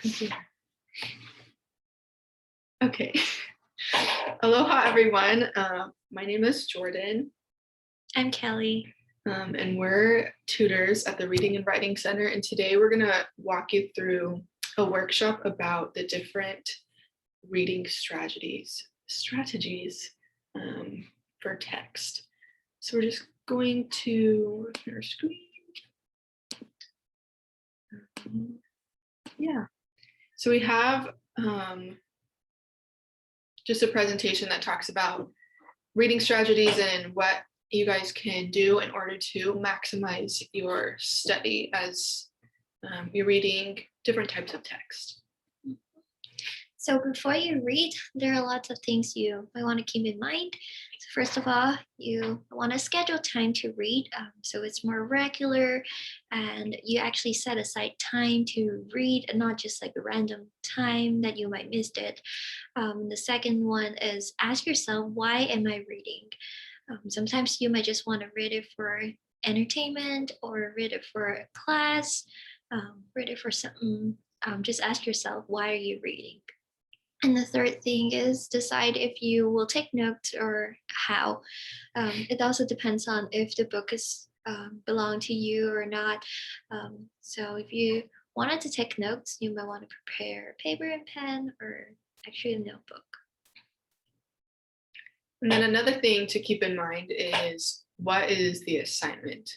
computer. Okay. Aloha, everyone. My name is Jordan. I'm Kelly. And we're tutors at the Reading and Writing Center. And today we're going to walk you through a workshop about the different reading strategies for text. So we're just going to open our screen. So we have just a presentation that talks about reading strategies and what you guys can do in order to maximize your study as you're reading different types of text. So before you read, there are lots of things you might want to keep in mind. So first of all, you want to schedule time to read so it's more regular and you actually set aside time to read and not just like a random time that you might miss it. The second one is ask yourself, why am I reading? Sometimes you might just want to read it for entertainment or read it for a class, read it for something. Just ask yourself, why are you reading? And the third thing is decide if you will take notes or how. It also depends on if the book is belong to you or not. So if you wanted to take notes, you might want to prepare paper and pen or actually a notebook. And then another thing to keep in mind is what is the assignment?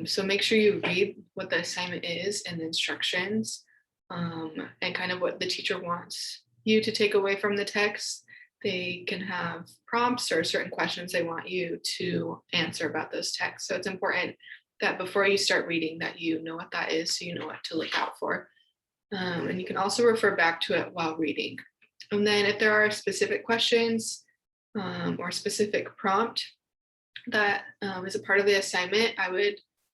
So make sure you read what the assignment is and the instructions and kind of what the teacher wants you to take away from the text. They can have prompts or certain questions they want you to answer about those texts. So it's important that before you start reading that you know what that is, so you know what to look out for. And you can also refer back to it while reading. And then if there are specific questions or specific prompt that is a part of the assignment,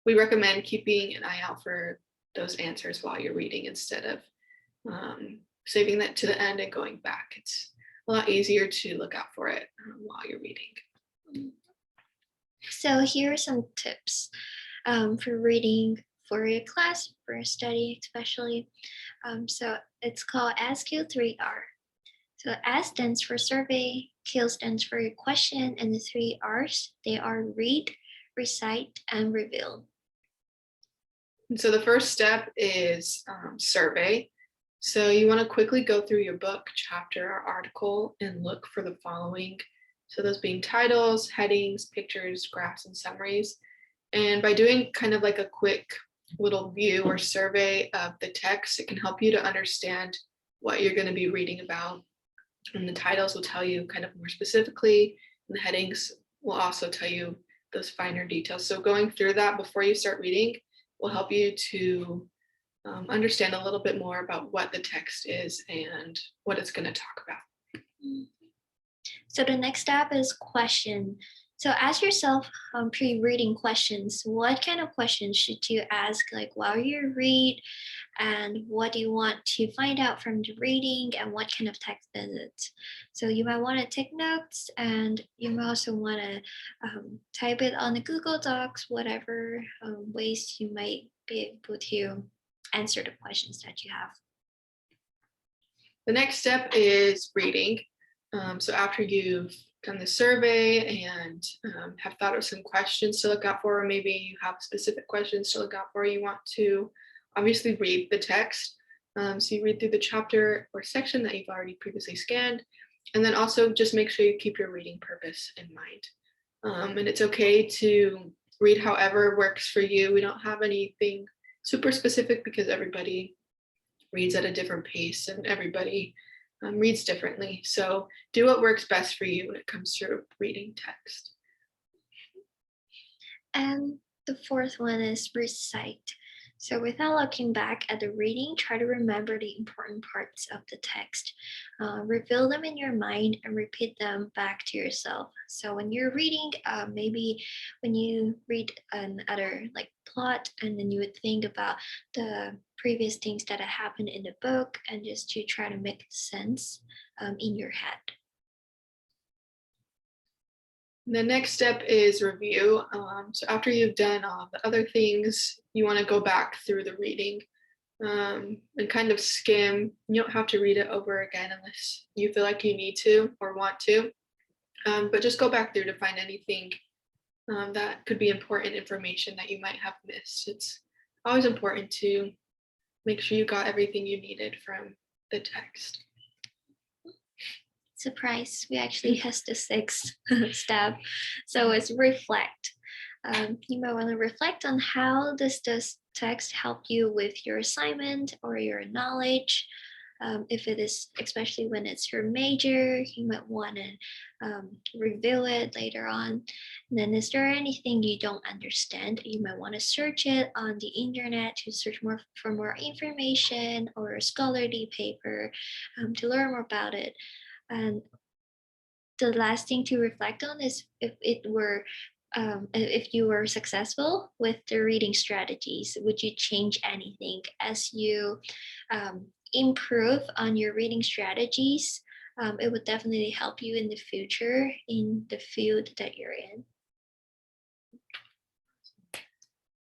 we recommend keeping an eye out for those answers while you're reading instead of saving that to the end and going back. It's a lot easier to look out for it while you're reading. So here are some tips for reading for your class, for your study especially. So it's called SQ3R. So S stands for survey, Q stands for question, and the 3 R's, they are read, recite, and reveal. And so the first step is survey. So you want to quickly go through your book, chapter, or article and look for the following. So those being titles, headings, pictures, graphs, and summaries. And by doing kind of like a quick little view or survey of the text, it can help you to understand what you're going to be reading about. And the titles will tell you kind of more specifically, and the headings will also tell you those finer details. So going through that before you start reading will help you to understand a little bit more about what the text is and what it's going to talk about. So the next step is question. So ask yourself pre-reading questions. What kind of questions should you ask like while you read, and what do you want to find out from the reading, and what kind of text is it? So you might want to take notes, and you might also want to type it on the Google Docs, whatever ways you might be able to answer the questions that you have. The next step is reading. So after you've done the survey and have thought of some questions to look out for, or maybe you have specific questions to look out for, you want to obviously read the text. So you read through the chapter or section that you've already previously scanned, and then also just make sure you keep your reading purpose in mind. And it's okay to read however works for you. We don't have anything super specific because everybody reads at a different pace and everybody reads differently. So do what works best for you when it comes to reading text. And the fourth one is recite. So without looking back at the reading, try to remember the important parts of the text. Reveal them in your mind and repeat them back to yourself. So when you're reading, maybe when you read another like plot, and then you would think about the previous things that had happened in the book, and just to try to make sense in your head. The next step is review. So after you've done all the other things, you want to go back through the reading and kind of skim. You don't have to read it over again unless you feel like you need to or want to. But just go back through to find anything that could be important information that you might have missed. It's always important to make sure you got everything you needed from the text. Surprise, we actually has the sixth step. So it's reflect. You might want to reflect on how does this text help you with your assignment or your knowledge. If it is, especially when it's your major, you might want to review it later on. And then is there anything you don't understand? You might want to search it on the internet to search more for more information or a scholarly paper to learn more about it. And the last thing to reflect on is if you were successful with the reading strategies, would you change anything as you improve on your reading strategies? It would definitely help you in the future in the field that you're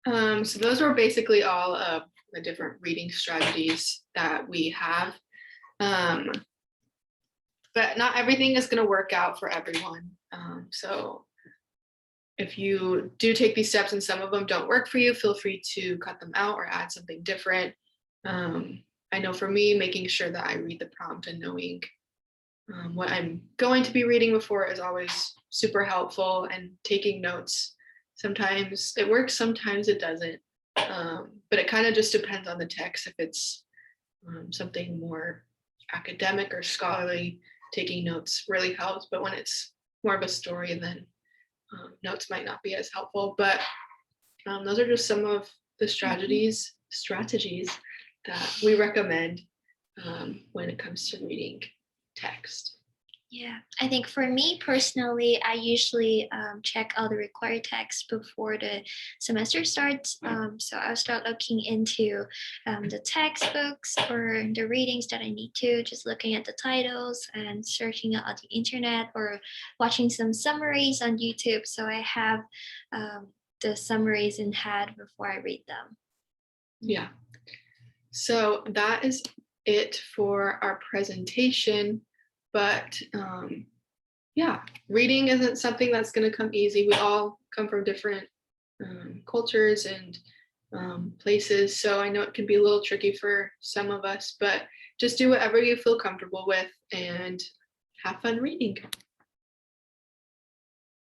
in. So those were basically all of the different reading strategies that we have. But not everything is going to work out for everyone. So if you do take these steps and some of them don't work for you, feel free to cut them out or add something different. I know for me, making sure that I read the prompt and knowing what I'm going to be reading before is always super helpful, and taking notes. Sometimes it works, sometimes it doesn't. But it kind of just depends on the text. If it's something more academic or scholarly, taking notes really helps. But when it's more of a story, then notes might not be as helpful. But those are just some of the strategies that we recommend when it comes to reading text. Yeah, I think for me personally, I usually check all the required texts before the semester starts. So I'll start looking into the textbooks or the readings that I need to, just looking at the titles and searching it on the internet or watching some summaries on YouTube. So I have the summaries in head before I read them. Yeah. So that is it for our presentation. But yeah, reading isn't something that's going to come easy. We all come from different cultures and places. So I know it can be a little tricky for some of us, but just do whatever you feel comfortable with and have fun reading.